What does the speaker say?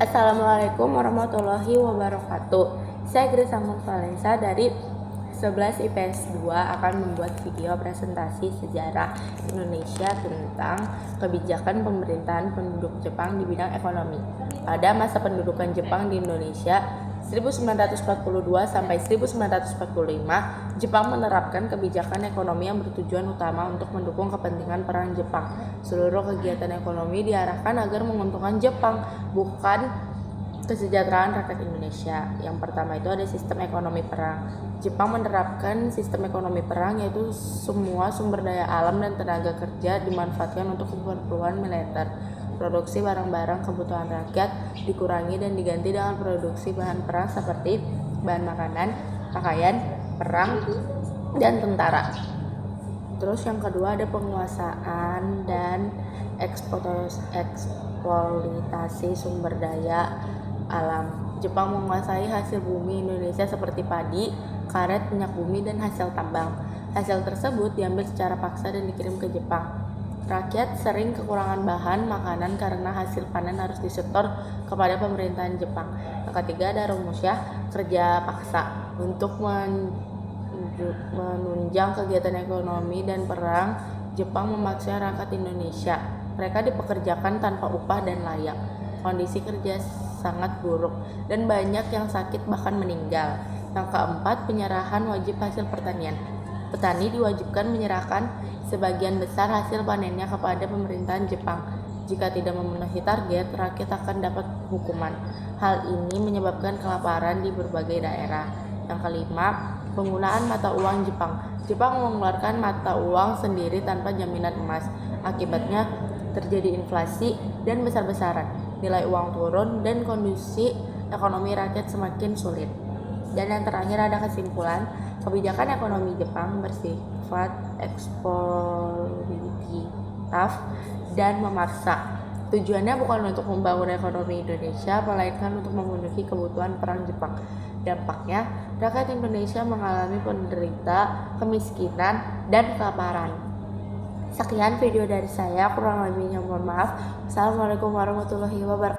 Assalamualaikum warahmatullahi wabarakatuh. Saya Grace Amon Valensa dari 11 IPS 2 akan membuat video presentasi sejarah Indonesia tentang kebijakan pemerintahan penduduk Jepang di bidang ekonomi. Pada masa pendudukan Jepang di Indonesia 1942 sampai 1945, Jepang menerapkan kebijakan ekonomi yang bertujuan utama untuk mendukung kepentingan perang Jepang. Seluruh kegiatan ekonomi diarahkan agar menguntungkan Jepang, bukan kesejahteraan rakyat Indonesia. Yang pertama itu ada sistem ekonomi perang. Jepang menerapkan sistem ekonomi perang, yaitu semua sumber daya alam dan tenaga kerja dimanfaatkan untuk keperluan militer. Produksi barang-barang kebutuhan rakyat dikurangi dan diganti dengan produksi bahan perang seperti bahan makanan, pakaian, perang, dan tentara. Terus yang kedua ada penguasaan dan eksploitasi sumber daya alam. Jepang menguasai hasil bumi Indonesia seperti padi, karet, minyak bumi, dan hasil tambang. Hasil tersebut diambil secara paksa dan dikirim ke Jepang. Rakyat sering kekurangan bahan makanan karena hasil panen harus disetor kepada pemerintahan Jepang. Yang ketiga ada rumusnya kerja paksa. Untuk menunjang kegiatan ekonomi dan perang, Jepang memaksa rakyat Indonesia. Mereka dipekerjakan tanpa upah dan layak. Kondisi kerja sangat buruk dan banyak yang sakit bahkan meninggal. Yang keempat, penyerahan wajib hasil pertanian. Petani diwajibkan menyerahkan sebagian besar hasil panennya kepada pemerintahan Jepang. Jika tidak memenuhi target, rakyat akan dapat hukuman. Hal ini menyebabkan kelaparan di berbagai daerah. Yang kelima, penggunaan mata uang Jepang. Jepang mengeluarkan mata uang sendiri tanpa jaminan emas. Akibatnya terjadi inflasi dan besar-besaran. Nilai uang turun dan kondisi ekonomi rakyat semakin sulit. Dan yang terakhir ada kesimpulan, kebijakan ekonomi Jepang bersifat eksploitatif dan memaksa. Tujuannya bukan untuk membangun ekonomi Indonesia, melainkan untuk memenuhi kebutuhan perang Jepang. Dampaknya, rakyat Indonesia mengalami penderita kemiskinan dan kelaparan. Sekian video dari saya, kurang lebihnya mohon maaf. Assalamualaikum warahmatullahi wabarakatuh.